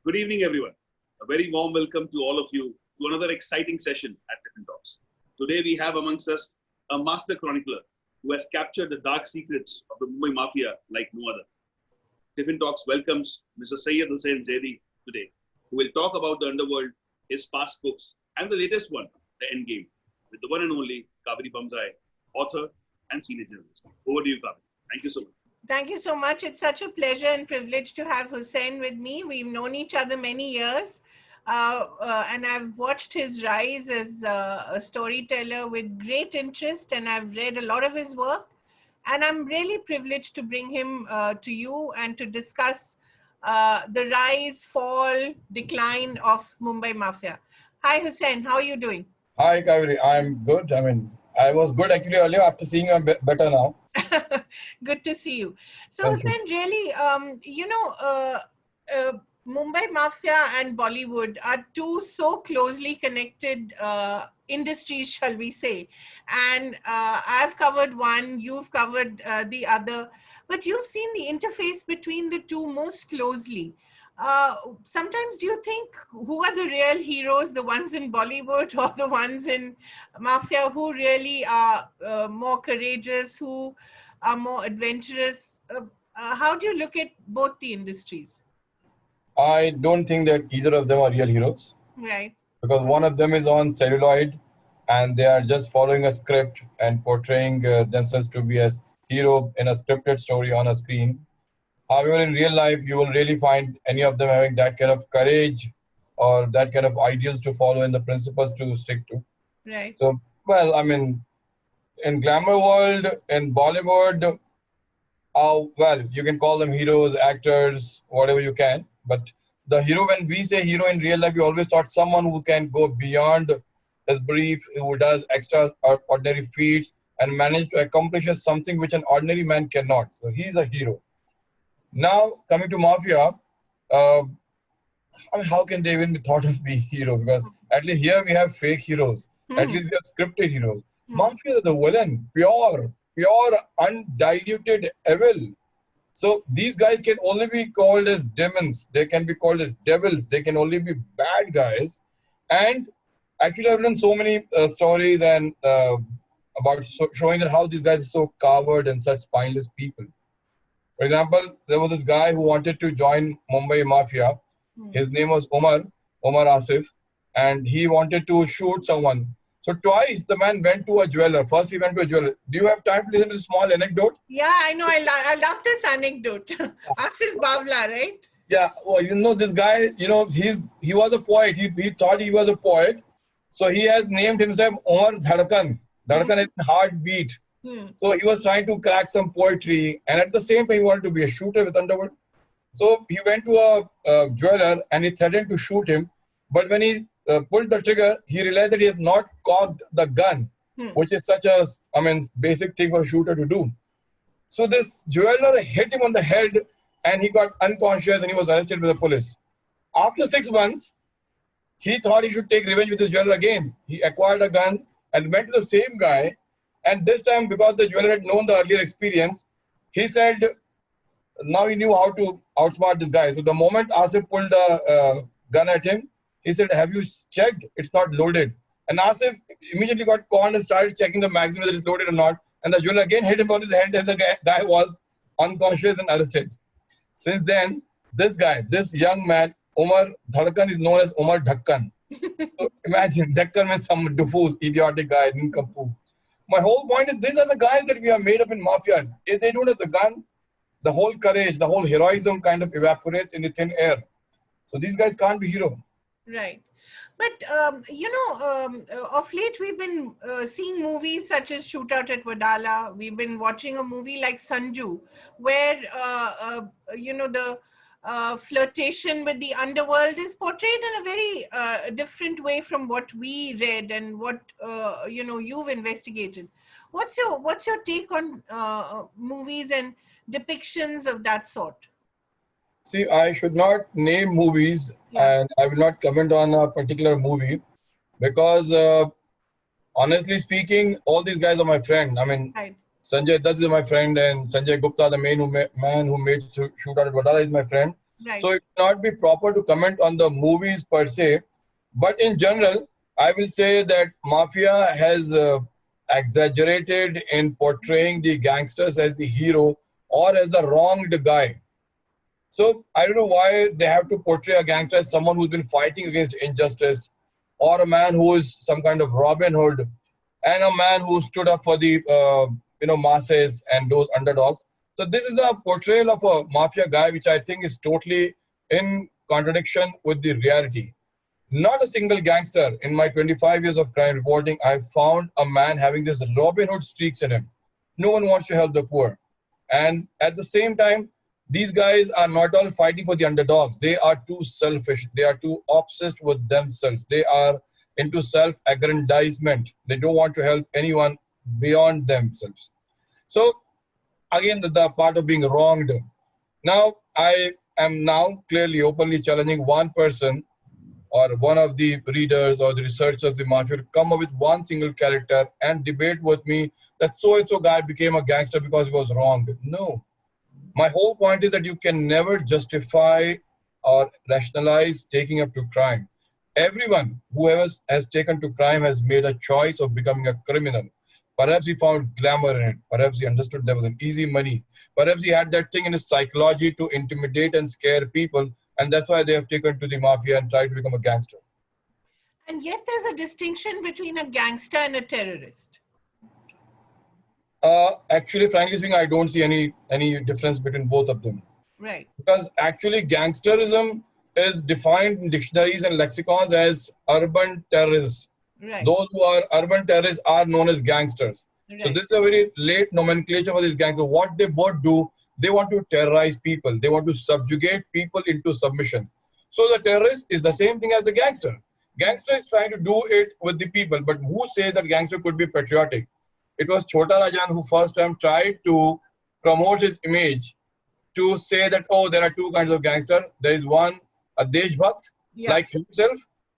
Good evening, everyone. A very warm welcome to all of you to another exciting session at Tiffin Talks. Today we have amongst us a master chronicler who has captured the dark secrets of the Mumbai Mafia like no other. Tiffin Talks welcomes Mr. Hussain Zaidi today, who will talk about the underworld, his past books, and the latest one, the Endgame, with the one and only Kaveree Bamzai, author and senior journalist. Over to you, Kaveree. Thank you so much. Thank you so much. It's such a pleasure and privilege to have Hussain with me. We've known each other many years, and I've watched his rise as a storyteller with great interest, and I've read a lot of his work. And I'm really privileged to bring him to you and to discuss the rise, fall, decline of Mumbai Mafia. Hi, Hussain. How are you doing? Hi, Kaveree. I'm good. I was good actually earlier. After seeing you, I'm better now. Good to see you. So, Thank you. Hussain, really, Mumbai Mafia and Bollywood are two so closely connected industries, shall we say. And I've covered one, you've covered the other, but you've seen the interface between the two most closely. Sometimes do you think who are the real heroes, the ones in Bollywood or the ones in Mafia, who really are more courageous, who are more adventurous? How do you look at both the industries? I don't think that either of them are real heroes Right. because one of them is on celluloid and they are just following a script and portraying themselves to be a hero in a scripted story on a screen. However, in real life, you will really find any of them having that kind of courage or that kind of ideals to follow and the principles to stick to. Right. So, well, in glamour world, in Bollywood, you can call them heroes, actors, whatever you can. But the hero, when we say hero in real life, we always thought someone who can go beyond his brief, who does extraordinary feats and manage to accomplish something which an ordinary man cannot. So he's a hero. Now, coming to Mafia, how can they even be thought of being hero? Because at least here we have fake heroes. At least we have scripted heroes. Mafia is the villain, pure, undiluted evil. So these guys can only be called as demons. They can be called as devils. They can only be bad guys. And actually, I've done so many stories and about showing that how these guys are so coward and such spineless people. For example, there was this guy who wanted to join Mumbai Mafia. His name was Omar Asif, and he wanted to shoot someone. So twice the man went to a jeweler. First he went to a jeweler. Do you have time to listen to a small anecdote? Yeah, I know. I love this anecdote. Asif Bavla, right? Yeah. Well, this guy, he was a poet. He thought he was a poet. So he has named himself Omar Dhadkan. Dhadkan is heartbeat. So he was trying to crack some poetry. And at the same time, he wanted to be a shooter with underworld. So he went to a jeweler and he threatened to shoot him. But when he pulled the trigger, he realized that he had not cocked the gun, which is such a, basic thing for a shooter to do. So this jeweler hit him on the head and he got unconscious and he was arrested by the police. After 6 months, he thought he should take revenge with his jeweler again. He acquired a gun and went to the same guy. And this time, because the jeweler had known the earlier experience, he said, now he knew how to outsmart this guy. So the moment Asif pulled the gun at him, he said, have you checked? It's not loaded. And Asif immediately got conned and started checking the magazine whether it's loaded or not. And the jeweler again hit him on his head and the guy was unconscious and arrested. Since then, this young man, Omar Dhadkan, is known as Omar Dhakkan. So imagine, Dhakkan means some diffuse, idiotic guy, nincompoop. My whole point is these are the guys that we have made up in Mafia. If they don't have the gun, the whole courage, the whole heroism kind of evaporates in the thin air. So these guys can't be heroes. Right. But, of late we've been seeing movies such as Shootout at Wadala. We've been watching a movie like Sanju, where, the flirtation with the underworld is portrayed in a very different way from what we read and what, you've investigated. What's your take on movies and depictions of that sort? See, I should not name movies and I will not comment on a particular movie because honestly speaking, all these guys are my friend. Right. Sanjay Dutt is my friend and Sanjay Gupta, the man who made Shootout at Wadala is my friend. Right. So it will not be proper to comment on the movies per se. But in general, I will say that Mafia has exaggerated in portraying the gangsters as the hero or as the wronged guy. So I don't know why they have to portray a gangster as someone who's been fighting against injustice, or a man who is some kind of Robin Hood, and a man who stood up for the masses and those underdogs. So this is the portrayal of a mafia guy, which I think is totally in contradiction with the reality. Not a single gangster in my 25 years of crime reporting, I found a man having this Robin Hood streaks in him. No one wants to help the poor. And at the same time, these guys are not all fighting for the underdogs. They are too selfish. They are too obsessed with themselves. They are into self-aggrandizement. They don't want to help anyone beyond themselves. So again, the part of being wronged. Now, I am now clearly openly challenging one person or one of the readers or the researchers of the mafia to come up with one single character and debate with me that so-and-so guy became a gangster because he was wronged. No. My whole point is that you can never justify or rationalize taking up to crime. Everyone who has taken to crime has made a choice of becoming a criminal. Perhaps he found glamour in it. Perhaps he understood there was an easy money. Perhaps he had that thing in his psychology to intimidate and scare people. And that's why they have taken to the mafia and tried to become a gangster. And yet there's a distinction between a gangster and a terrorist. Actually, frankly speaking, I don't see any difference between both of them. Right. Because actually gangsterism is defined in dictionaries and lexicons as urban terrorists. Right. Those who are urban terrorists are known as gangsters. Right. So this is a very late nomenclature for these gangsters. What they both do, they want to terrorize people. They want to subjugate people into submission. So the terrorist is the same thing as the gangster. Gangster is trying to do it with the people. But who says that gangster could be patriotic? It was Chota Raj who first time tried to promote his image to say that, oh, there are two kinds of gangster. There is one, a Deshbhakt, like himself,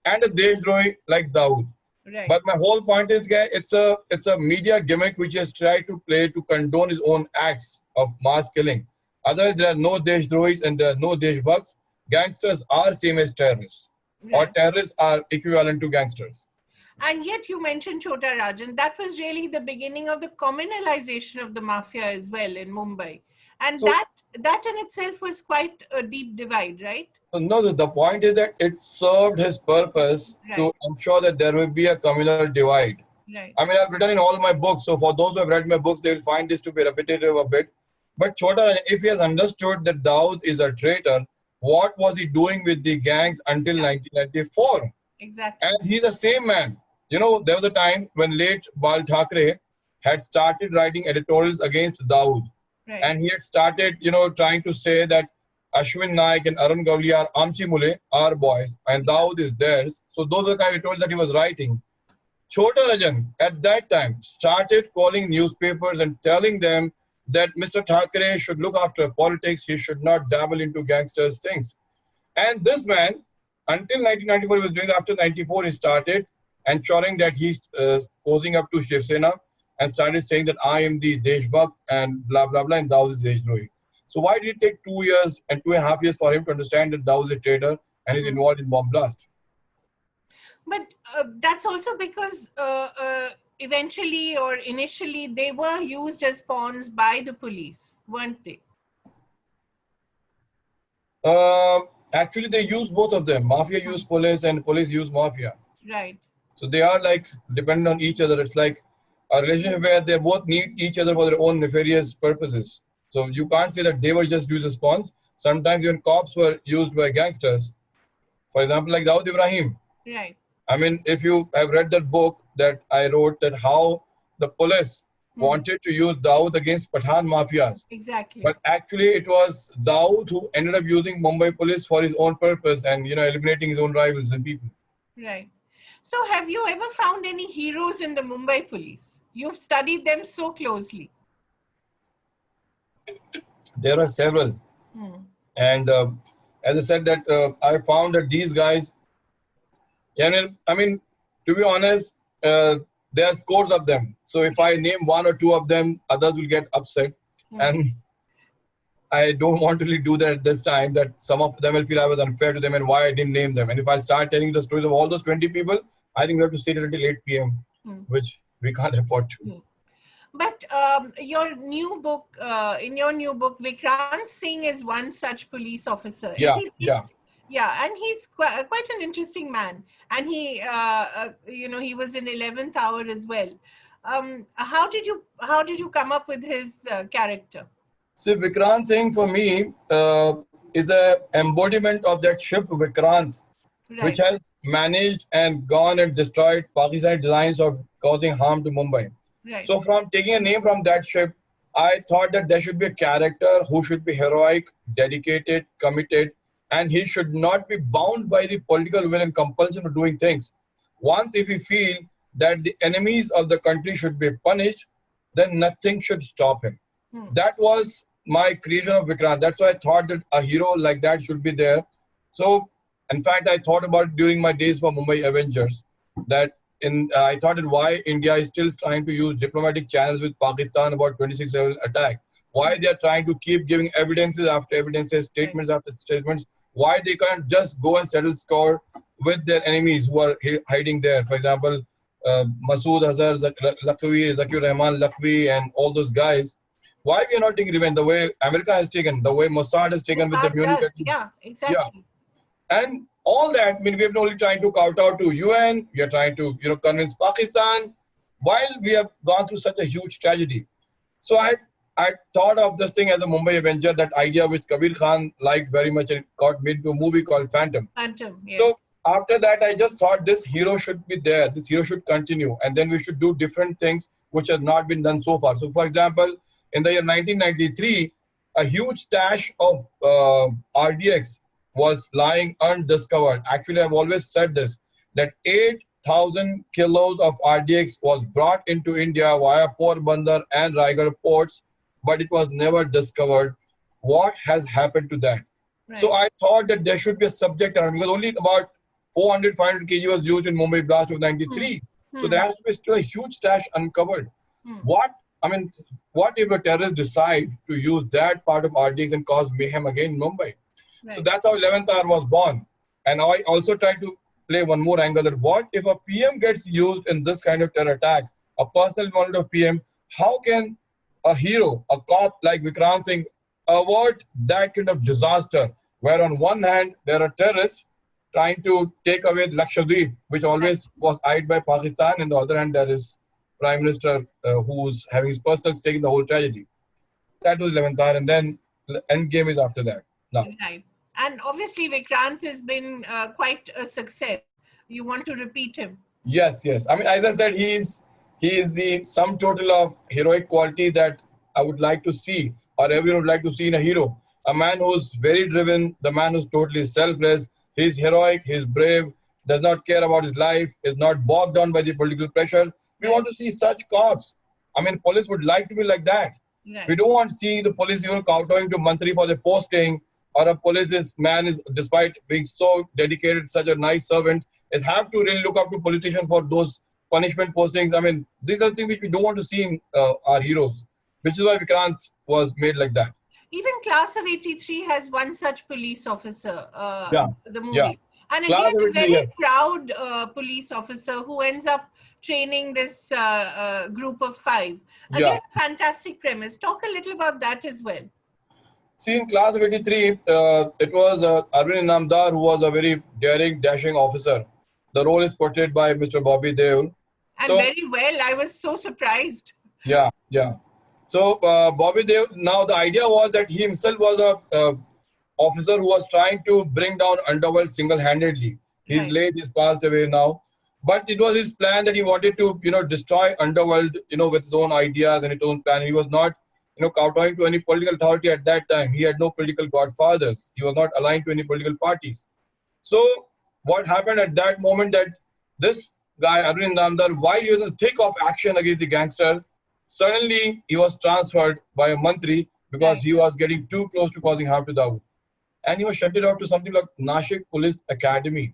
and a Deshdrohi like Dawood. Right. But my whole point is, guys, it's a media gimmick which has tried to play to condone his own acts of mass killing. Otherwise, there are no Deshdrohis and there are no Deshbhakts. Gangsters are same as terrorists, or terrorists are equivalent to gangsters. And yet you mentioned Chota Raj, and that was really the beginning of the communalization of the mafia as well in Mumbai. And so, that in itself was quite a deep divide, right? No, the point is that it served his purpose to ensure that there will be a communal divide. Right. I mean, I've written in all my books, so for those who have read my books, they will find this to be repetitive a bit. But Chota, if he has understood that Dawood is a traitor, what was he doing with the gangs until 1994? Exactly. And he's the same man. You know, there was a time when late Bal Thackeray had started writing editorials against Dawood. Right. And he had started, trying to say that Ashwin Naik and Arun Gavli are Amchi Mule, our boys, and Dawood is theirs. So those are the kind of editorials that he was writing. Chota Rajan, at that time, started calling newspapers and telling them that Mr. Thackeray should look after politics. He should not dabble into gangsters things. And this man, until 1994, he was doing. After 94, he started ensuring that he's posing up to Shiv Sena and started saying that I am the Deshbhakt and blah, blah, blah, and Dawood is Deshdrohi. So why did it take 2 years and 2.5 years for him to understand that Dawood is a traitor and is involved in bomb blast? But that's also because eventually or initially they were used as pawns by the police, weren't they? Actually, they use both of them. Mafia use police and police use mafia. Right. So they are like dependent on each other. It's like a relationship where they both need each other for their own nefarious purposes. So you can't say that they were just used as pawns. Sometimes even cops were used by gangsters. For example, like Dawood Ibrahim. Right. I mean, if you have read that book that I wrote, that how the police wanted to use Dawood against Pathan mafias. Exactly. But actually it was Dawood who ended up using Mumbai police for his own purpose and, eliminating his own rivals and people. Right. So have you ever found any heroes in the Mumbai police? You've studied them so closely. There are several. And as I said that I found that these guys, I mean, to be honest, there are scores of them. So if I name one or two of them, others will get upset. And I don't want to really do that at this time, that some of them will feel I was unfair to them and why I didn't name them. And if I start telling the stories of all those 20 people, I think we have to stay till until 8 p.m., which we can't afford to. But your new book, in your new book, Vikrant Singh is one such police officer. Is Yeah, he yeah. Yeah, and he's quite an interesting man. And he, he was in 11th Hour as well. How did you come up with his character? So Vikrant Singh for me is a embodiment of that ship Vikrant, which has managed and gone and destroyed Pakistani designs of causing harm to Mumbai. Right. So from taking a name from that ship, I thought that there should be a character who should be heroic, dedicated, committed, and he should not be bound by the political will and compulsion of doing things. Once if we feel that the enemies of the country should be punished, then nothing should stop him. That was my creation of Vikrant. That's why I thought that a hero like that should be there. So, in fact, I thought about it during my days for Mumbai Avengers, that I thought that why India is still trying to use diplomatic channels with Pakistan about 26/7 attack. Why they are trying to keep giving evidences after evidences, statements after statements. Why they can't just go and settle score with their enemies who are hiding there. For example, Masood Azhar, Lakwi, Zakir Rahman, Lakwi, and all those guys. Why we are not taking revenge the way America has taken, the way Mossad has taken with the Munich? Yeah, exactly. Yeah. And all that, I mean, we are not only trying to kowtow to UN, we are trying to, convince Pakistan, while we have gone through such a huge tragedy. So I thought of this thing as a Mumbai Avenger, that idea which Kabir Khan liked very much, and it got made into a movie called Phantom. Yes. So after that, I just thought this hero should be there, this hero should continue, and then we should do different things which has not been done so far. So for example, in the year 1993, a huge stash of RDX was lying undiscovered. Actually, I've always said this, that 8,000 kilos of RDX was brought into India via Porbandar and Raigad ports, but it was never discovered. What has happened to that? Right. So I thought that there should be a subject around, because only about 400, 500 kg was used in Mumbai blast of 93. So there has to be still a huge stash uncovered. What if a terrorist decide to use that part of RDX and cause mayhem again in Mumbai? Right. So that's how 11th Hour was born. And I also tried to play one more angle, that what if a PM gets used in this kind of terror attack, a personal involvement of PM, how can a hero, a cop like Vikrant Singh, avert that kind of disaster, where on one hand there are terrorists trying to take away Lakshadweep, which always was eyed by Pakistan, and on the other hand there is Prime Minister who's having his personal stake in the whole tragedy. That was 11th Hour, and then Endgame is after that. Now. Right. And obviously Vikrant has been quite a success. You want to repeat him? Yes. I mean, as I said, he is the sum total of heroic quality that I would like to see, or everyone would like to see in a hero. A man who's very driven, the man who's totally selfless, he's heroic, he's brave, does not care about his life, is not bogged down by the political pressure. We want to see such cops. I mean, police would like to be like that. Right. We don't want to see the police kowtowing to Mantri for their posting, or a police man is, despite being so dedicated, such a nice servant, is have to really look up to politicians for those punishment postings. I mean, these are things which we don't want to see in our heroes, which is why Vikrant was made like that. Even Class of 83 has one such police officer, the movie. Yeah. And again, a very proud police officer who ends up training this group of 5. Again, fantastic premise. Talk a little about that as well. See, in Class of 83, it was Arvind Namdar who was a very daring, dashing officer. The role is portrayed by Mr. Bobby Deol. And very well. I was so surprised. Yeah. So, Bobby Deol, now the idea was that he himself was a officer who was trying to bring down underworld single-handedly. He's late, he's passed away now. But it was his plan that he wanted to, destroy underworld, with his own ideas and his own plan. He was not, kowtowing to any political authority at that time. He had no political godfathers. He was not aligned to any political parties. So what happened at that moment, that this guy, Arvind Namdar, while he was in the thick of action against the gangster, suddenly he was transferred by a mantri because he was getting too close to causing harm to Dawood. And he was shunted out to something like Nashik Police Academy.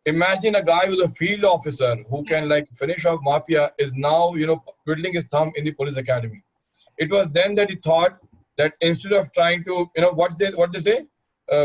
Imagine a guy who's a field officer who can finish off mafia is now, twiddling his thumb in the police academy. It was then that he thought that instead of trying to, what they say,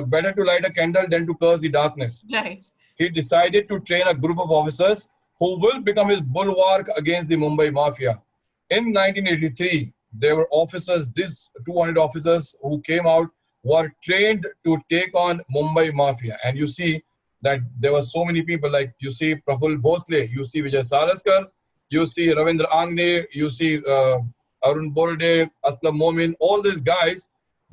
better to light a candle than to curse the darkness. Right. He decided to train a group of officers who will become his bulwark against the Mumbai Mafia. In 1983, there were officers, these 200 officers who came out were trained to take on Mumbai Mafia. And you see that there were so many people, like you see Praful Bhosle, you see Vijay Salaskar, you see Ravindra Angne, you see Arun Borde, Aslam Momin, all these guys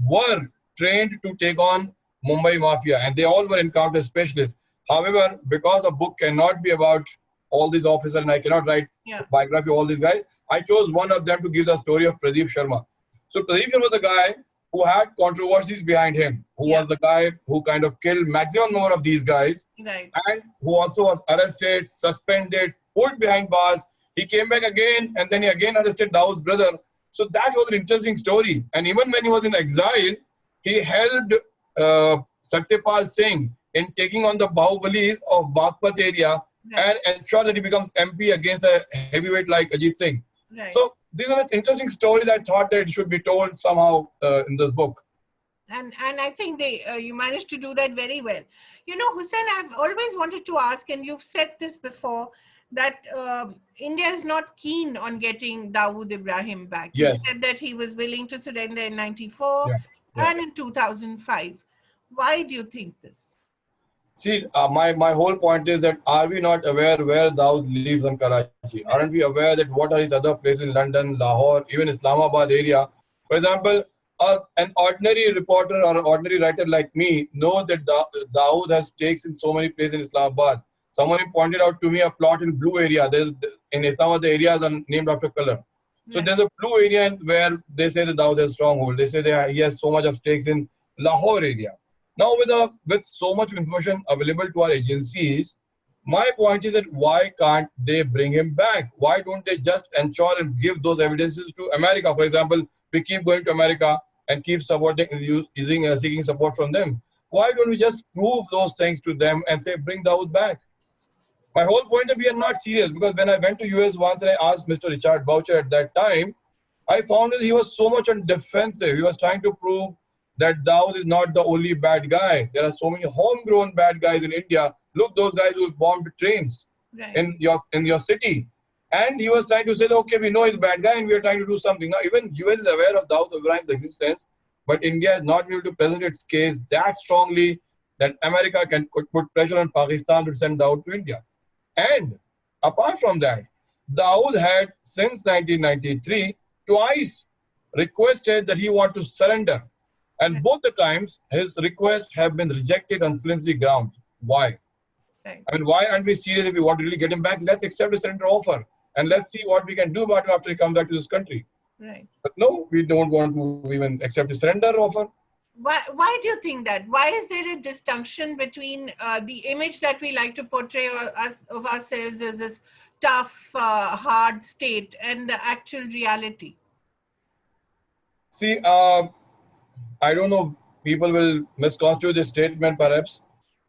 were trained to take on Mumbai Mafia, and they all were encounter specialists. However, because a book cannot be about all these officers, and I cannot write biography of all these guys, I chose one of them to give the story of Pradeep Sharma. So Pradeep Sharma was a guy who had controversies behind him, who was the guy who kind of killed maximum number of these guys, and who also was arrested, suspended, put behind bars. He came back again, and then he again arrested Dawood's brother. So that was an interesting story. And even when he was in exile, he helped Satyapal Singh in taking on the Bahubalis of Bagpat area and ensure that he becomes MP against a heavyweight like Ajit Singh. So these are interesting stories. I thought that it should be told somehow in this book. And I think you managed to do that very well. You know, Hussain, I've always wanted to ask, and you've said this before, that India is not keen on getting Dawood Ibrahim back. You said that he was willing to surrender in 94 and in 2005. Why do you think this? See, my whole point is that are we not aware where Dawood lives in Karachi? Aren't we aware that what are his other places in London, Lahore, even Islamabad area? For example, an ordinary reporter or an ordinary writer like me knows that Dawood has stakes in so many places in Islamabad. Someone pointed out to me a plot in blue area. In Islamabad, the areas are named after color. So there's a blue area where they say that Dawood has stronghold. They say that he has so much of stakes in Lahore area. Now, with so much information available to our agencies, my point is that why can't they bring him back? Why don't they just ensure and give those evidences to America? For example, we keep going to America and keep supporting, seeking support from them. Why don't we just prove those things to them and say, bring Dawood back? My whole point is we are not serious, because when I went to US once and I asked Mr. Richard Boucher at that time, I found that he was so much on defensive. He was trying to prove that Dawood is not the only bad guy. There are so many homegrown bad guys in India. Look, those guys who bombed trains in your city. And he was trying to say, okay, we know he's a bad guy and we are trying to do something. Now, even US is aware of Dawood Ibrahim's existence, but India is not able to present its case that strongly that America can put pressure on Pakistan to send Dawood to India. And apart from that, Dawood had, since 1993, twice requested that he want to surrender. And both the times, his requests have been rejected on flimsy grounds. Why? I mean, why aren't we serious if we want to really get him back? Let's accept a surrender offer. And let's see what we can do about him after he comes back to this country. But no, we don't want to even accept a surrender offer. Why do you think that? Why is there a distinction between the image that we like to portray of ourselves as this tough, hard state and the actual reality? See, I don't know, people will misconstrue this statement perhaps,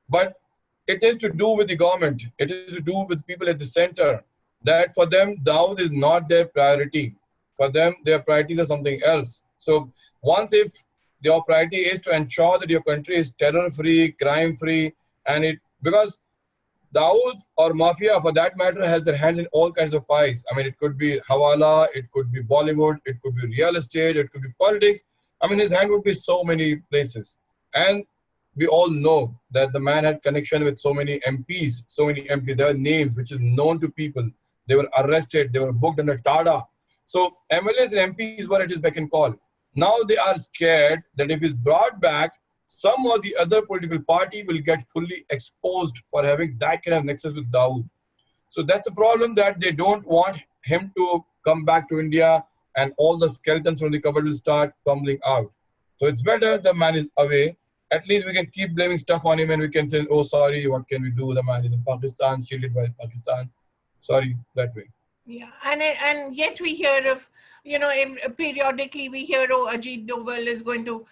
but it is to do with the government. It is to do with people at the center, that for them, Dawood is not their priority. For them, their priorities are something else. So once if your priority is to ensure that your country is terror-free, crime-free, and because Dawood or Mafia, for that matter, has their hands in all kinds of pies. I mean, it could be Hawala, it could be Bollywood, it could be real estate, it could be politics. I mean, his hand would be so many places. And we all know that the man had connection with so many MPs, There are names which is known to people. They were arrested, they were booked under TADA. So MLAs and MPs were at his beck and call. Now they are scared that if he's brought back, some or the other political party will get fully exposed for having that kind of nexus with Dawood. So that's a problem, that they don't want him to come back to India and all the skeletons from the cupboard will start tumbling out. So it's better the man is away. At least we can keep blaming stuff on him and we can say, oh, sorry, what can we do? The man is in Pakistan, shielded by Pakistan. Sorry, that way. Yeah, and yet we hear of, periodically we hear, oh, Ajit Doval is going to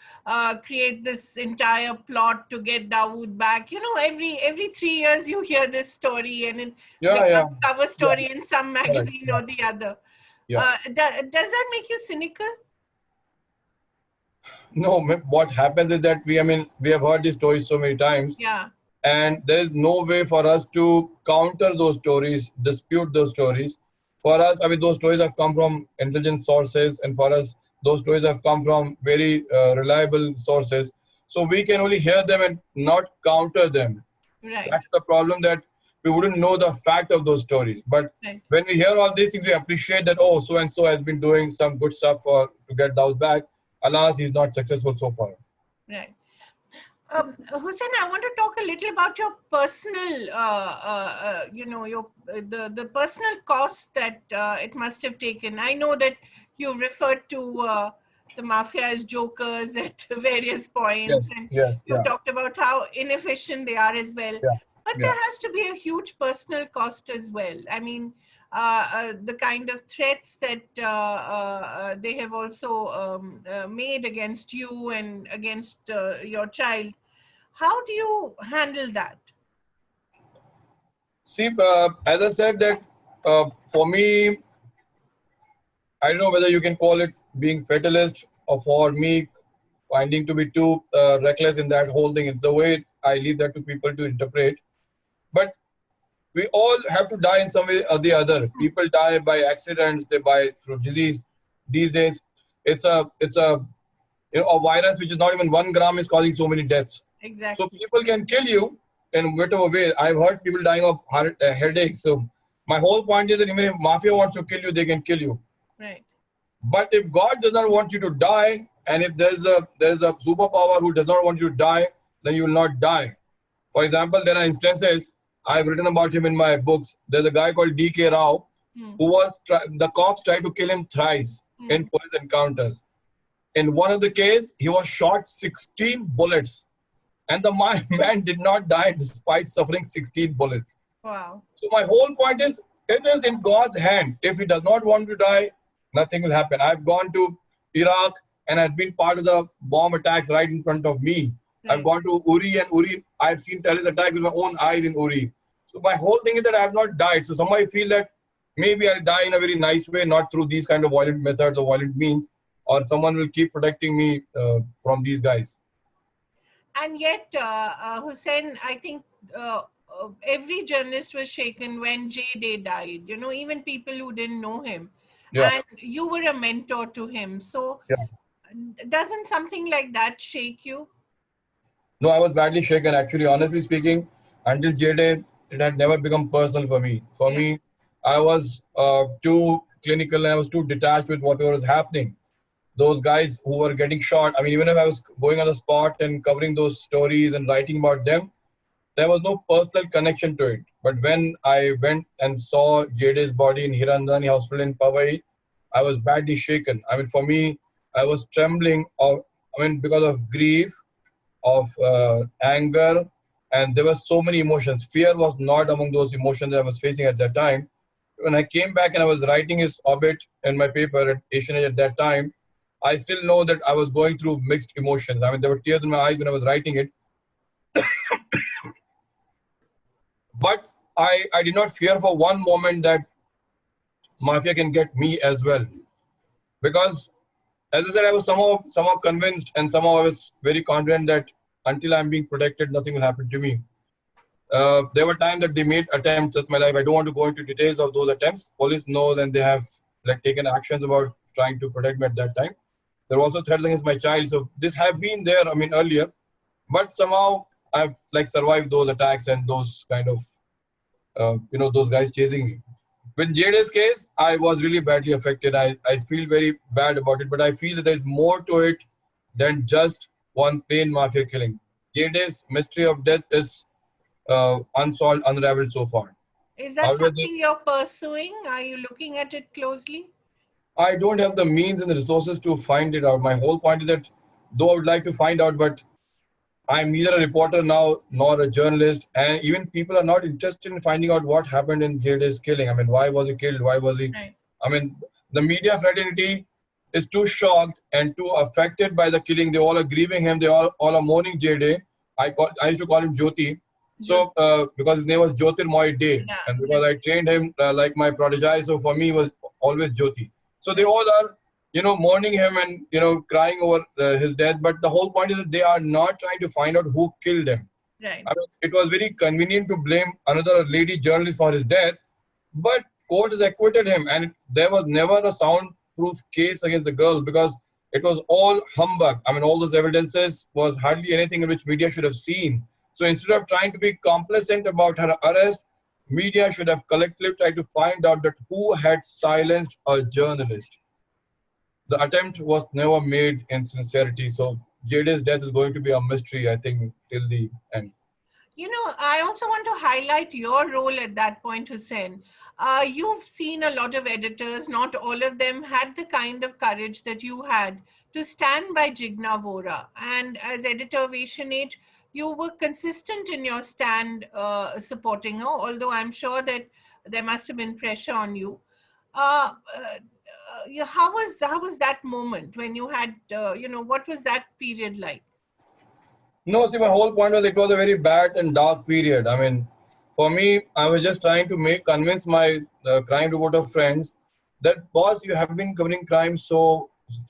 create this entire plot to get Dawood back. Every 3 years you hear this story and it cover story in some magazine or the other. Does that make you cynical? No, what happens is that we have heard these stories so many times. Yeah. And there is no way for us to counter those stories, dispute those stories. For us, those stories have come from intelligent sources, and for us, those stories have come from very reliable sources. So we can only hear them and not counter them. Right. That's the problem, that we wouldn't know the fact of those stories. But right. when we hear all these things, we appreciate that, oh, so and so has been doing some good stuff to get those back. Alas, he's not successful so far. Right. Hussain, I want to talk a little about your personal, the personal cost that it must have taken. I know that you referred to the mafia as jokers at various points, and you talked about how inefficient they are as well. But there has to be a huge personal cost as well. I mean, the kind of threats that they have also made against you and against your child. How do you handle that? See, as I said, that for me, I don't know whether you can call it being fatalist, or for me finding to be too reckless in that whole thing. It's the way I leave that to people to interpret. But we all have to die in some way or the other. People die by accidents, they die through disease. These days, it's a virus which is not even 1 gram is causing so many deaths. Exactly. So people can kill you in whatever way. I've heard people dying of headaches. So my whole point is that even if mafia wants to kill you, they can kill you. Right. But if God does not want you to die, and if there is a superpower who does not want you to die, then you will not die. For example, there are instances I've written about him in my books. There's a guy called D.K. Rao, who was the cops tried to kill him thrice in police encounters. In one of the cases, he was shot 16 bullets, and the man did not die despite suffering 16 bullets. Wow. So my whole point is, it is in God's hand. If he does not want to die, nothing will happen. I've gone to Iraq and I've been part of the bomb attacks right in front of me. I've gone to Uri, and I've seen terrorist attacks with my own eyes in Uri. So my whole thing is that I have not died. So some might feel that maybe I'll die in a very nice way, not through these kind of violent methods or violent means, or someone will keep protecting me from these guys. And yet, Hussain, I think every journalist was shaken when J-Day died. You know, even people who didn't know him. Yeah. And you were a mentor to him. So doesn't something like that shake you? No, I was badly shaken. Actually, honestly speaking, until J-Day, it had never become personal for me. For me, I was too clinical and I was too detached with whatever was happening. Those guys who were getting shot, even if I was going on the spot and covering those stories and writing about them, there was no personal connection to it. But when I went and saw J-Day's body in Hirandani Hospital in Powai, I was badly shaken. For me, I was trembling because of grief, of anger, and there were so many emotions. Fear was not among those emotions that I was facing at that time. When I came back and I was writing his obit in my paper at Asian Age at that time, I still know that I was going through mixed emotions. There were tears in my eyes when I was writing it. But I did not fear for one moment that Mafia can get me as well. Because, as I said, I was somehow convinced, and somehow I was very confident that until I'm being protected, nothing will happen to me. There were times that they made attempts at my life. I don't want to go into details of those attempts. Police knows, and they have taken actions about trying to protect me at that time. There were also threats against my child. So this have been there, earlier. But somehow I've survived those attacks and those kind of, those guys chasing me. With J-Day's case, I was really badly affected. I feel very bad about it, but I feel that there's more to it than just one plain mafia killing. J-Day's mystery of death is unsolved, unraveled so far. Is that something you're pursuing? Are you looking at it closely? I don't have the means and the resources to find it out. My whole point is that, though I would like to find out, but I'm neither a reporter now nor a journalist, and even people are not interested in finding out what happened in J-Day's killing. Why was he killed? Why was he? Right. The media fraternity is too shocked and too affected by the killing. They all are grieving him. They all are mourning J-Day. I used to call him Jyoti. So because his name was Jyotirmoy Day, and because I trained him like my protege, so for me it was always Jyoti. So they all are, mourning him and, crying over his death. But the whole point is that they are not trying to find out who killed him. Right. I mean, it was very convenient to blame another lady journalist for his death, but court has acquitted him, and there was never a soundproof case against the girl because it was all humbug. I mean, all those evidences was hardly anything in which media should have seen. So instead of trying to be complacent about her arrest, media should have collectively tried to find out that who had silenced a journalist. The attempt was never made in sincerity. So Jade's death is going to be a mystery, I think, till the end. I also want to highlight your role at that point, Hussain. You've seen a lot of editors, not all of them had the kind of courage that you had to stand by Jigna Vora. And as editor of Asian Age, you were consistent in your stand supporting her, although I'm sure that there must have been pressure on you. How was that moment when you had, what was that period like? No, see, my whole point was it was a very bad and dark period. I mean, for me, I was just trying to convince my crime reporter friends that, boss, you have been covering crime for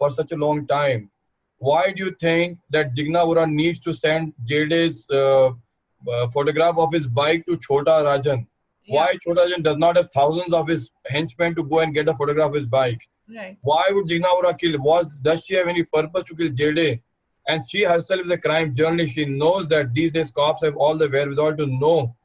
such a long time. Why do you think that Jigna Vora needs to send JD's photograph of his bike to Chota Rajan? Yeah. Why Chota Rajan does not have thousands of his henchmen to go and get a photograph of his bike? Right. Why would Jigna Vora kill? Does she have any purpose to kill JD? And she herself is a crime journalist. She knows that these days cops have all the wherewithal to know.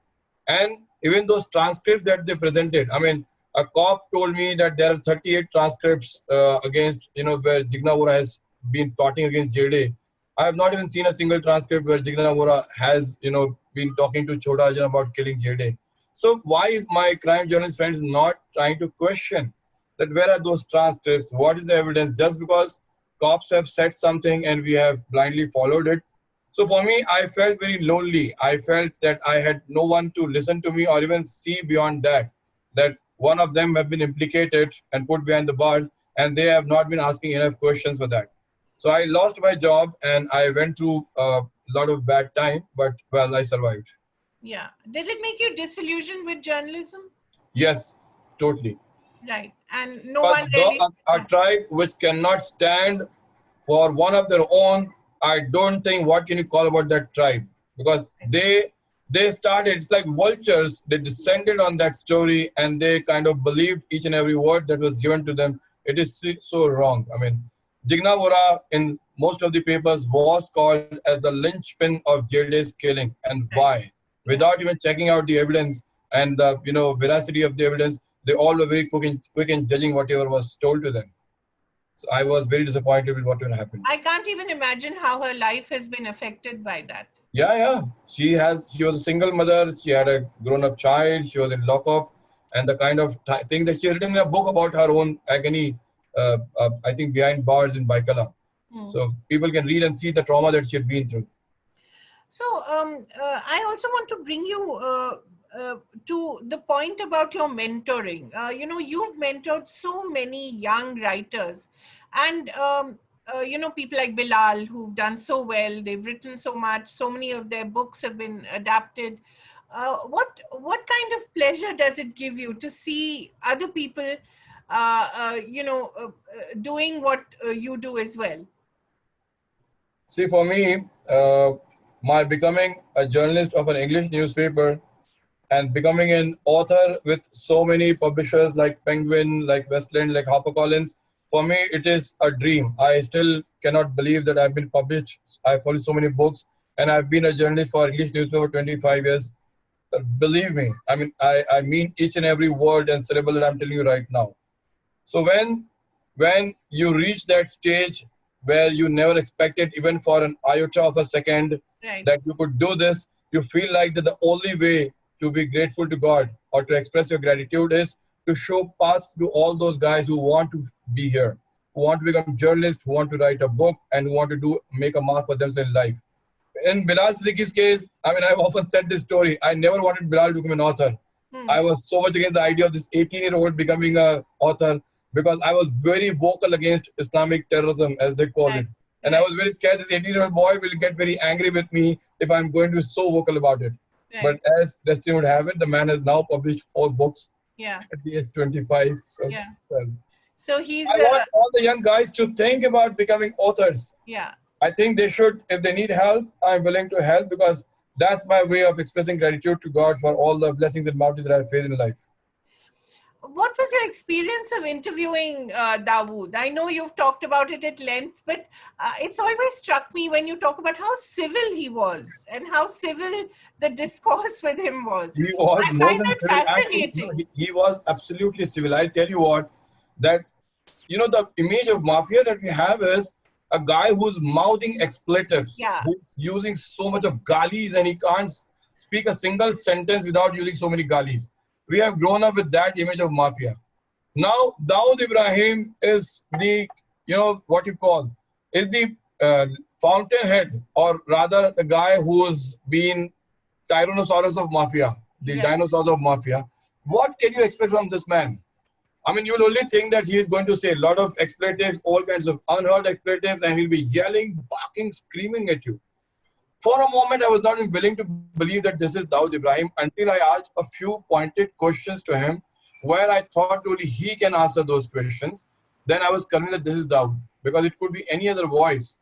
And even those transcripts that they presented, I mean, a cop told me that there are 38 transcripts against, where Jigna Vora has been plotting against JD. I have not even seen a single transcript where Jigna Vora has, been talking to Chota Rajan about killing JD. So why is my crime journalist friends not trying to question that where are those transcripts? What is the evidence? Just because cops have said something and we have blindly followed it. So for me, I felt very lonely. I felt that I had no one to listen to me or even see beyond that one of them have been implicated and put behind the bars and they have not been asking enough questions for that. So I lost my job and I went through a lot of bad time, but well, I survived. Yeah. Did it make you disillusioned with journalism? Yes, totally. Right. And no one really... A tribe which cannot stand for one of their own, I don't think what can you call about that tribe? Because they started, it's like vultures, they descended on that story and they kind of believed each and every word that was given to them. It is so wrong. I mean, Jigna Vora in most of the papers was called as the linchpin of JD's killing. And why? Without even checking out the evidence and the veracity of the evidence, they all were very quick in judging whatever was told to them. So I was very disappointed with what happened. I can't even imagine how her life has been affected by that. Yeah. She was a single mother. She had a grown-up child. She was in lockup. And the kind of thing that she had written in a book about her own agony, I think behind bars in Baikala. So people can read and see the trauma that she had been through. So I also want to bring you to the point about your mentoring. You've mentored so many young writers and, people like Bilal who've done so well. They've written so much. So many of their books have been adapted. What kind of pleasure does it give you to see other people, doing what you do as well? See, for me, my becoming a journalist of an English newspaper and becoming an author with so many publishers like Penguin, like Westland, like HarperCollins, for me, it is a dream. I still cannot believe that I've been published. I've published so many books and I've been a journalist for English newspaper for 25 years. Believe me, I mean each and every word and syllable that I'm telling you right now. So when you reach that stage where you never expected even for an iota of a second that you could do this, you feel like that the only way to be grateful to God or to express your gratitude is to show paths to all those guys who want to be here, who want to become journalists, who want to write a book and who want to make a mark for themselves in life. In Bilal Siddiqui's case, I've often said this story. I never wanted Bilal to become an author. I was so much against the idea of this 18-year-old becoming an author because I was very vocal against Islamic terrorism, as they call it. And I was very scared this 18-year-old boy will get very angry with me if I'm going to be so vocal about it. But as destiny would have it, the man has now published 4 books at the age 25. So, So he's I want all the young guys to think about becoming authors. Yeah. I think they should, if they need help, I'm willing to help, because that's my way of expressing gratitude to God for all the blessings and bounties that I've faced in life. What was your experience of interviewing Dawood? I know you've talked about it at length, but it's always struck me when you talk about how civil he was and how civil the discourse with him was. He was I more find than that civil. fascinating. Actually, he was absolutely civil. I'll tell you what, that, the image of mafia that we have is a guy who's mouthing expletives, who's using so much of galis, and he can't speak a single sentence without using so many galis. We have grown up with that image of mafia. Now, Dawood Ibrahim is the, is the fountainhead, or rather the guy who's been Tyrannosaurus of mafia, the dinosaurs of mafia. What can you expect from this man? I mean, you'll only think that he is going to say a lot of expletives, all kinds of unheard expletives, and he'll be yelling, barking, screaming at you. For a moment, I was not even willing to believe that this is Dawood Ibrahim until I asked a few pointed questions to him where I thought only he can answer those questions. Then I was convinced that this is Dawood, because it could be any other voice.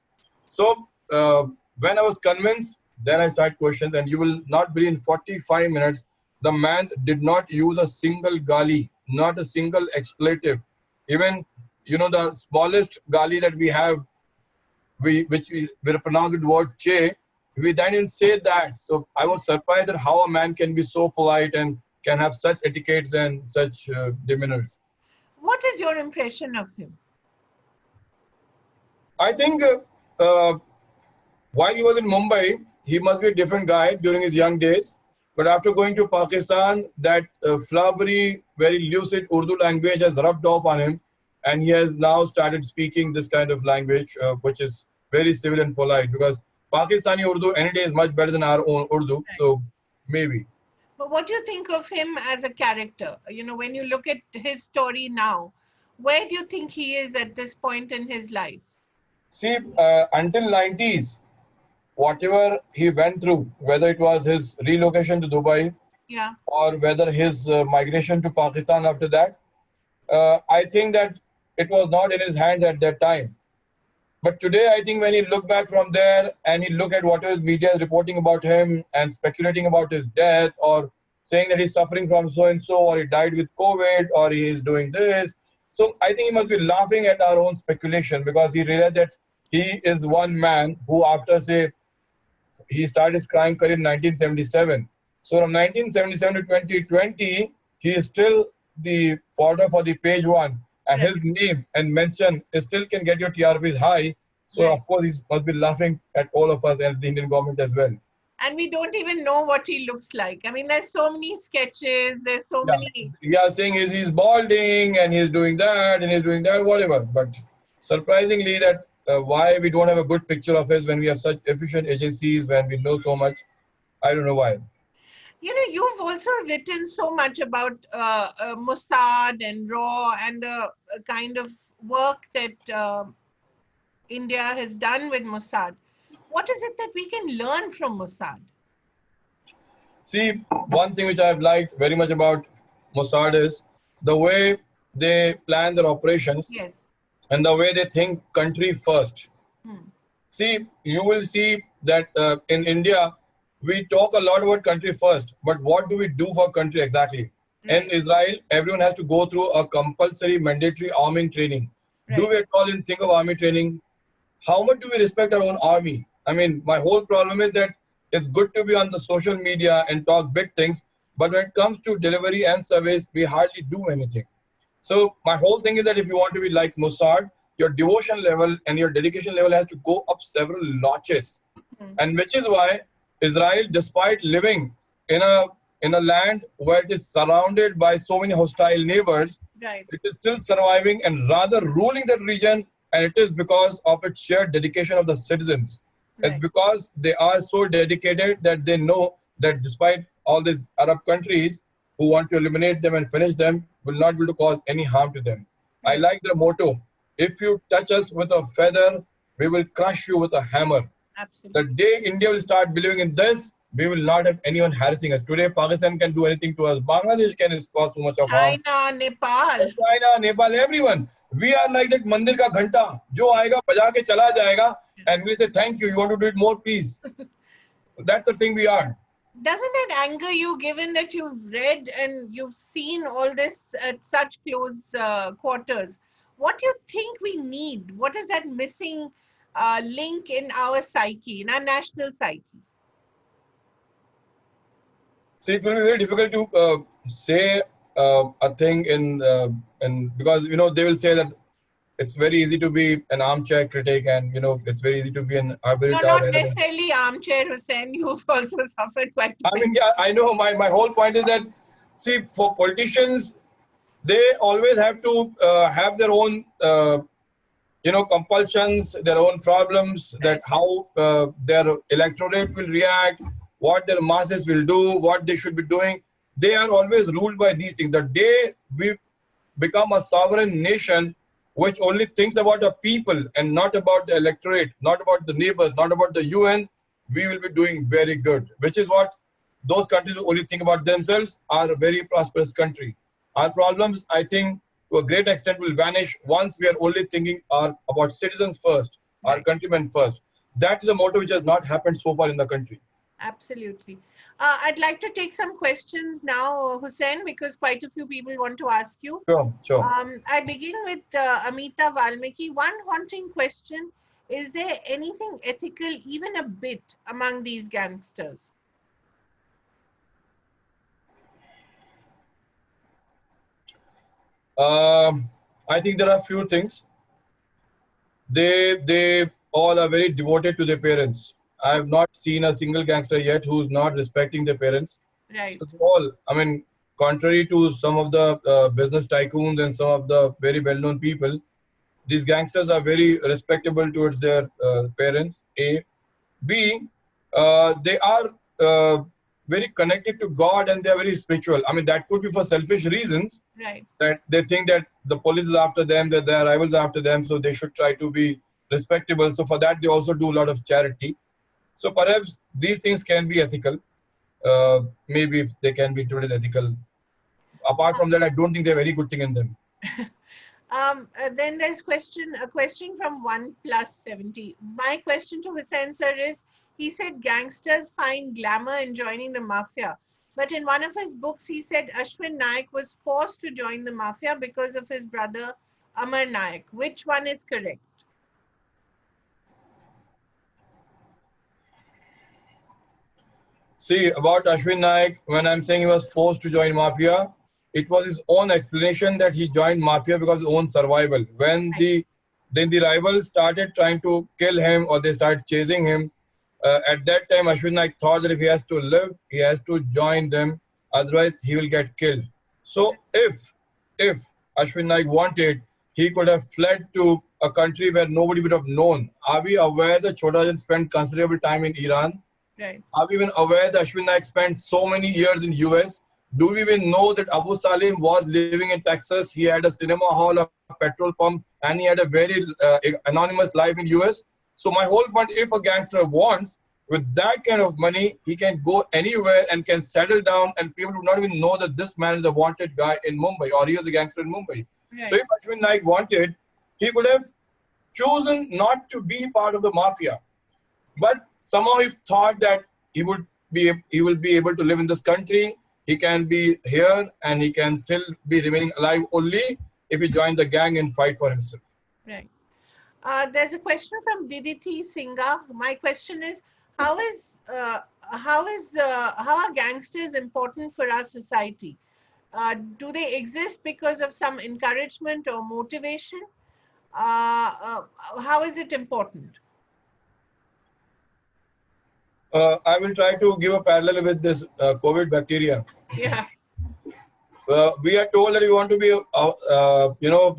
So when I was convinced, then I started questions, and you will not believe in 45 minutes, the man did not use a single gali, not a single expletive. Even, the smallest gali that we have, which we pronounce with the word che, we didn't say that. So I was surprised at how a man can be so polite and can have such etiquettes and such demeanors. What is your impression of him? I think while he was in Mumbai, he must be a different guy during his young days. But after going to Pakistan, that flowery, very lucid Urdu language has rubbed off on him. And he has now started speaking this kind of language, which is very civil and polite, because Pakistani Urdu any day is much better than our own Urdu. So maybe. But what do you think of him as a character? When you look at his story now, where do you think he is at this point in his life? See, until 90s, whatever he went through, whether it was his relocation to Dubai, or whether his migration to Pakistan after that, I think that it was not in his hands at that time. But today, I think when he look back from there and he look at what his media is reporting about him and speculating about his death, or saying that he's suffering from so-and-so, or he died with COVID, or he is doing this. So I think he must be laughing at our own speculation, because he realized that he is one man who, after, say, he started his crime career in 1977. So from 1977 to 2020, he is still the fodder for the page one. And his name and mention still can get your TRPs high. So, of course, he must be laughing at all of us and the Indian government as well. And we don't even know what he looks like. I mean, there's so many sketches. There's so many. Yeah, saying he's balding and he's doing that and he's doing that, whatever. But surprisingly, that why we don't have a good picture of us when we have such efficient agencies, when we know so much. I don't know why. You've also written so much about Mossad and RAW and the kind of work that India has done with Mossad. What is it that we can learn from Mossad? See, one thing which I've liked very much about Mossad is the way they plan their operations and the way they think country first. See, you will see that in India, we talk a lot about country first, but what do we do for country exactly? In Israel, everyone has to go through a compulsory mandatory arming training. Do we at all think of army training? How much do we respect our own army? I mean, my whole problem is that it's good to be on the social media and talk big things, but when it comes to delivery and service, we hardly do anything. So my whole thing is that if you want to be like Mossad, your devotion level and your dedication level has to go up several notches. And which is why Israel, despite living in a land where it is surrounded by so many hostile neighbors, it is still surviving and rather ruling that region, and it is because of its sheer dedication of the citizens. It's because they are so dedicated that they know that despite all these Arab countries who want to eliminate them and finish them, will not be able to cause any harm to them. I like their motto: if you touch us with a feather, we will crush you with a hammer. Absolutely. The day India will start believing in this, we will not have anyone harassing us. Today, Pakistan can do anything to us. Bangladesh can cause so much of harm. China, Nepal. China, Nepal, everyone. We are like that mandir ka ghanta, jo aayega baja ke chala jayega, and we say thank you. You want to do it more, please. So that's the thing we are. Doesn't that anger you, given that you've read and you've seen all this at such close quarters? What do you think we need? What is that missing link in our psyche, in our national psyche? See, it will be very difficult to say a thing in because they will say that it's very easy to be an armchair critic, and it's very easy to be an arbiter. No, not necessarily armchair, Hussain. You've also suffered quite a bit. I mean, yeah, I know. My whole point is that, see, for politicians, they always have to have their own compulsions, their own problems, that how their electorate will react, what their masses will do, what they should be doing. They are always ruled by these things. The day we become a sovereign nation which only thinks about the people and not about the electorate, not about the neighbors, not about the UN, we will be doing very good. Which is what those countries who only think about themselves are a very prosperous country. Our problems, I think, to a great extent will vanish once we are only thinking about citizens first, our countrymen first. That is a motto which has not happened so far in the country. Absolutely. I'd like to take some questions now, Hussain, because quite a few people want to ask you. Sure. I begin with Amita Valmiki. One haunting question: is there anything ethical, even a bit, among these gangsters? I think there are a few things. They all are very devoted to their parents. I have not seen a single gangster yet who's not respecting their parents. Right. So contrary to some of the business tycoons and some of the very well-known people, these gangsters are very respectable towards their parents. A. B. They are very connected to God, and they are very spiritual. I mean, that could be for selfish reasons. Right. That they think that the police is after them, that their rivals are after them, so they should try to be respectable. So for that, they also do a lot of charity. So perhaps these things can be ethical. Maybe if they can be treated ethical. Apart from that, I don't think they have any good thing in them. Then there's a question from 1+70. My question to Hussain sir is, he said gangsters find glamour in joining the mafia. But in one of his books, he said Ashwin Naik was forced to join the mafia because of his brother Amar Naik. Which one is correct? See, about Ashwin Naik, when I'm saying he was forced to join mafia, it was his own explanation that he joined mafia because of his own survival. When the rivals started trying to kill him, or they started chasing him, at that time Ashwin Naik thought that if he has to live, he has to join them, otherwise he will get killed. So if Ashwin Naik wanted, he could have fled to a country where nobody would have known. Are we aware that Chota Raj spent considerable time in Iran? Right. Are we even aware that Ashwin Naik spent so many years in US? Do we even know that Abu Salim was living in Texas? He had a cinema hall, a petrol pump, and he had a very anonymous life in US. So my whole point, if a gangster wants, with that kind of money, he can go anywhere and can settle down, and people would not even know that this man is a wanted guy in Mumbai, or he is a gangster in Mumbai. Right. So if Ashwin Naik wanted, he could have chosen not to be part of the mafia. But somehow he thought that he will be able to live in this country. He can be here, and he can still be remaining alive only if he joined the gang and fight for himself. Right. There's a question from Diditi Singha. My question is, how are gangsters important for our society? Do they exist because of some encouragement or motivation? How is it important? I will try to give a parallel with this COVID bacteria. Yeah. We are told that we want to be,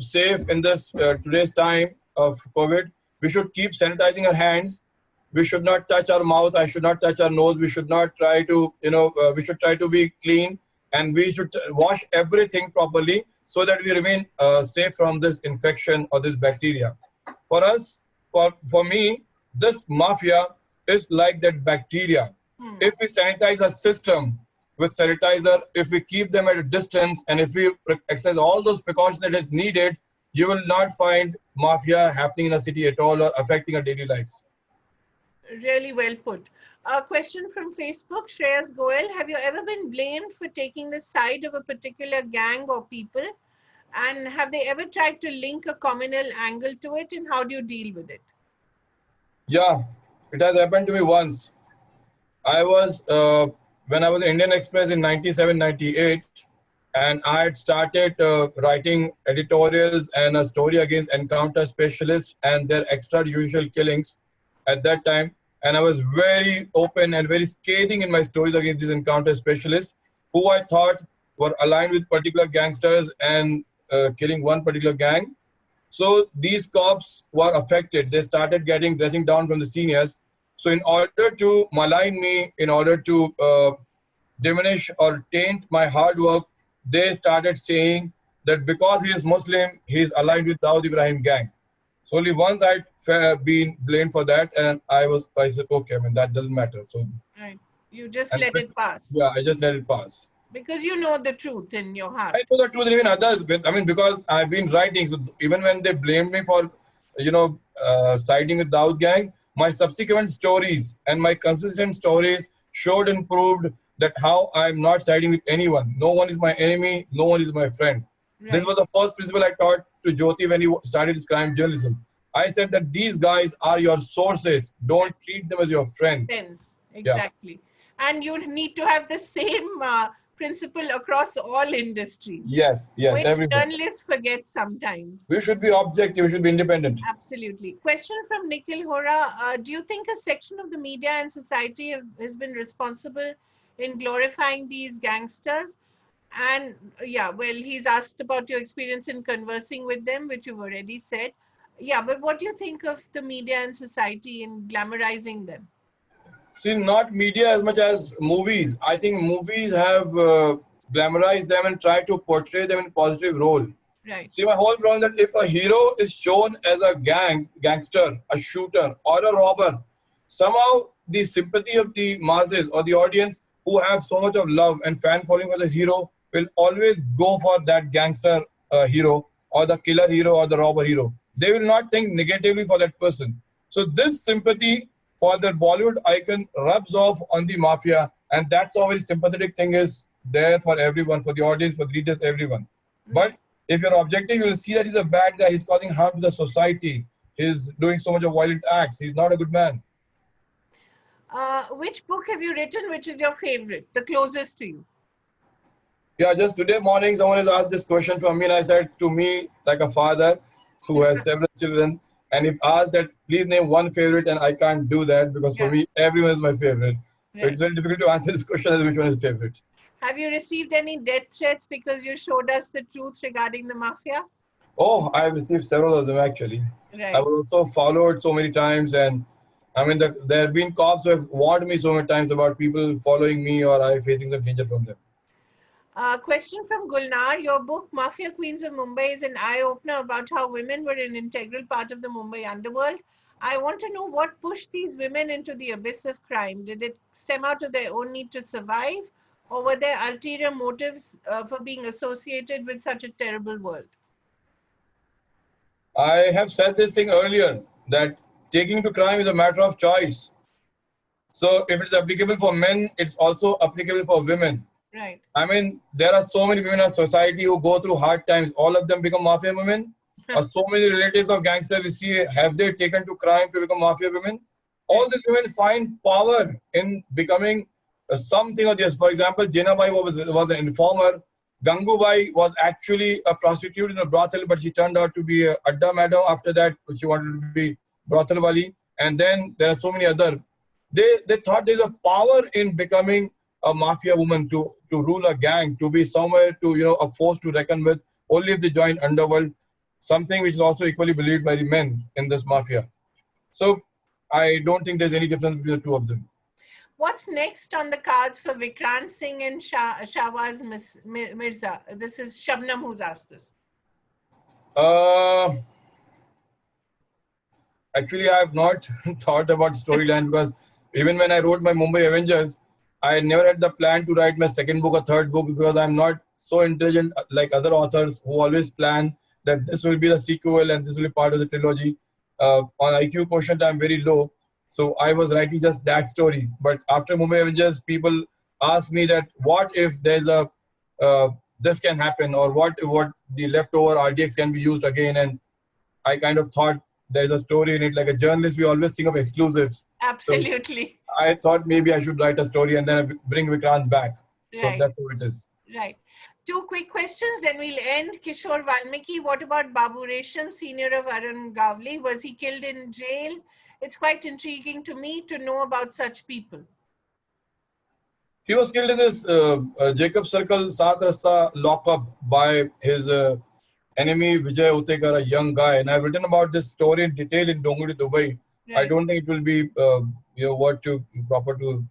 safe in this today's time of COVID. We should keep sanitizing our hands. We should not touch our mouth. I should not touch our nose. We should not try to, we should try to be clean, and we should wash everything properly so that we remain safe from this infection or this bacteria. For us, for me, this mafia is like that bacteria. If we sanitize our system with sanitizer, if we keep them at a distance, and if we exercise all those precautions that is needed, you will not find mafia happening in a city at all or affecting our daily lives. Really well put. A question from Facebook, Shreyas Goel. Have you ever been blamed for taking the side of a particular gang or people? And have they ever tried to link a communal angle to it? And how do you deal with it? Yeah, it has happened to me once. I was, when I was in Indian Express in 97, 98, and I had started writing editorials and a story against encounter specialists and their extrajudicial killings at that time. And I was very open and very scathing in my stories against these encounter specialists who I thought were aligned with particular gangsters and killing one particular gang. So these cops were affected. They started getting dressing down from the seniors. So in order to malign me, in order to diminish or taint my hard work, they started saying that because he is Muslim, he is aligned with Dawood Ibrahim gang. So only once I'd been blamed for that, and I said, okay, I mean, that doesn't matter. So right, you just let it pass. Yeah, I just let it pass. Because you know the truth in your heart. I know the truth, and even others. I mean, because I've been writing, so even when they blamed me for, siding with Dawood gang, my subsequent stories and my consistent stories showed and proved that how I'm not siding with anyone. No one is my enemy. No one is my friend. Right. This was the first principle I taught to Jyoti when he started his crime journalism. I said that these guys are your sources. Don't treat them as your friends. Exactly. Yeah. And you need to have the same principle across all industries. Yes, which journalists forget sometimes. We should be objective. We should be independent. Absolutely. Question from Nikhil Hora. Do you think a section of the media and society has been responsible in glorifying these gangsters? And yeah, well, he's asked about your experience in conversing with them, which you've already said. Yeah, but what do you think of the media and society in glamorizing them? See, not media as much as movies. I think movies have glamorized them and tried to portray them in a positive role. Right. See, my whole problem is that if a hero is shown as a gangster, a shooter, or a robber, somehow the sympathy of the masses or the audience who have so much of love and fan following for this hero will always go for that gangster hero or the killer hero or the robber hero. They will not think negatively for that person. So this sympathy for the Bollywood icon rubs off on the mafia, and that's how very sympathetic thing is there for everyone, for the audience, for the readers, everyone. But if you're objective, you'll see that he's a bad guy. He's causing harm to the society. He's doing so much of violent acts. He's not a good man. Which book have you written which is your favorite, the closest to you? Yeah, just today morning, someone has asked this question from me, and I said, to me, like a father who has several children, and if asked that, please name one favorite, and I can't do that because for me, everyone is my favorite. So it's very difficult to answer this question as which one is favorite. Have you received any death threats because you showed us the truth regarding the mafia? Oh, I have received several of them actually. Right. I was also followed so many times, and I mean, there have been cops who have warned me so many times about people following me or I facing some danger from them. Question from Gulnar. Your book, Mafia Queens of Mumbai, is an eye-opener about how women were an integral part of the Mumbai underworld. I want to know what pushed these women into the abyss of crime. Did it stem out of their own need to survive, or were there ulterior motives for being associated with such a terrible world? I have said this thing earlier, that taking to crime is a matter of choice. So if it's applicable for men, it's also applicable for women. Right. I mean, there are so many women in our society who go through hard times. All of them become mafia women. Or so many relatives of gangsters we see, have they taken to crime to become mafia women? All these women find power in becoming something of this. For example, Jinabai was an informer. Gangubai was actually a prostitute in a brothel, but she turned out to be a Adda madam. After that, she wanted to be brothel wali. And then there are so many other. They thought there's a power in becoming a mafia woman to rule a gang, to be somewhere to, a force to reckon with, only if they join underworld, something which is also equally believed by the men in this mafia. So I don't think there's any difference between the two of them. What's next on the cards for Vikrant Singh and Shahwaz Mirza? This is Shabnam who's asked this. Actually, I have not thought about storyline because even when I wrote my Mumbai Avengers, I never had the plan to write my second book or third book because I'm not so intelligent like other authors who always plan that this will be the sequel and this will be part of the trilogy. On IQ quotient, I'm very low. So I was writing just that story. But after Mumbai Avengers, people asked me that what if there's a this can happen, or what the leftover RDX can be used again. And I kind of thought there's a story in it. Like a journalist, we always think of exclusives. Absolutely. So I thought maybe I should write a story and then bring Vikrant back. So Right. that's how it is. Right. 2 quick questions, then we'll end. Kishore Valmiki, what about Baresham, senior of Arun Gavli? Was he killed in jail? It's quite intriguing to me to know about such people. He was killed in this Jacob Circle Saath Rasta lockup by his enemy Vijay Utekar, a young guy. And I've written about this story in detail in Donguri, Dubai. Right. I don't think it will be proper to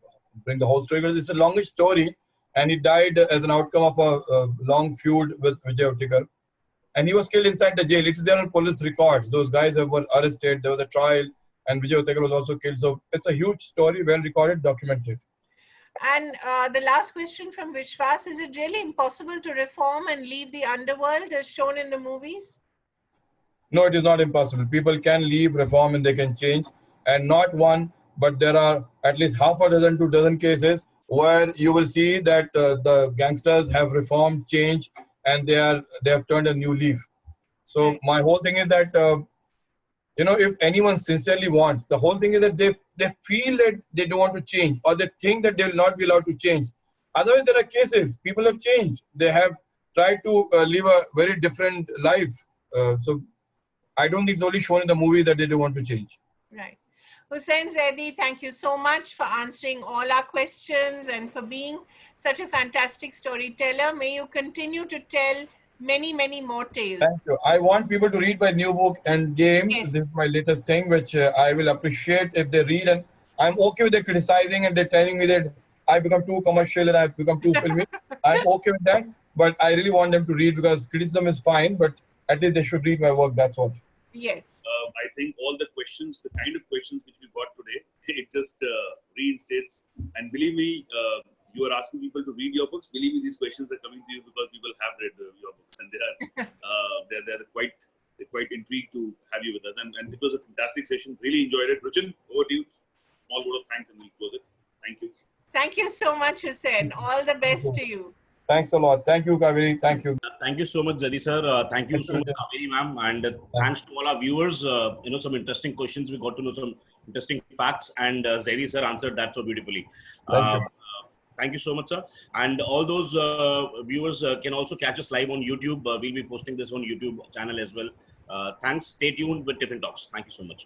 bring the whole story, because it's a longish story. And he died as an outcome of a long feud with Vijay Utekar. And he was killed inside the jail. It is there on police records. Those guys were arrested. There was a trial. And Vijay Utekar was also killed. So it's a huge story, well recorded, documented. And the last question from Vishwas, is it really impossible to reform and leave the underworld as shown in the movies? No, it is not impossible. People can leave, reform, and they can change. And not one, but there are at least half a dozen to dozen cases where you will see that the gangsters have reformed, changed, and they have turned a new leaf. So right. My whole thing is that if anyone sincerely wants, the whole thing is that they feel that they don't want to change, or they think that they will not be allowed to change. Otherwise, there are cases, people have changed. They have tried to live a very different life. So I don't think it's only shown in the movie that they don't want to change. Right. Hussain Zaidi, thank you so much for answering all our questions and for being such a fantastic storyteller. May you continue to tell many, many more tales. Thank you. I want people to read my new book, Endgame. Yes. This is my latest thing, which I will appreciate if they read. And I'm okay with their criticizing and they're telling me that I become too commercial and I've become too filmy. I'm okay with that. But I really want them to read, because criticism is fine, but at least they should read my work. That's what. Yes. I think all the questions, the kind of questions which we got today, it just reinstates. And believe me, you are asking people to read your books. Believe me, these questions are coming to you because people have read your books, and they're quite intrigued to have you with us. And it was a fantastic session. Really enjoyed it. Ruchin, over to you. Small word of thanks, and we'll close it. Thank you. Thank you so much, Hussain. All the best to you. Thanks a lot. Thank you, Kaveree. Thank you. Thank you so much, Zaidi sir. Thank you so much, Kaveree ma'am. And thanks to all our viewers. Some interesting questions. We got to know some interesting facts. And Zaidi sir answered that so beautifully. Thank you so much, sir. And all those viewers can also catch us live on YouTube. We'll be posting this on YouTube channel as well. Thanks. Stay tuned with Tiffin Talks. Thank you so much.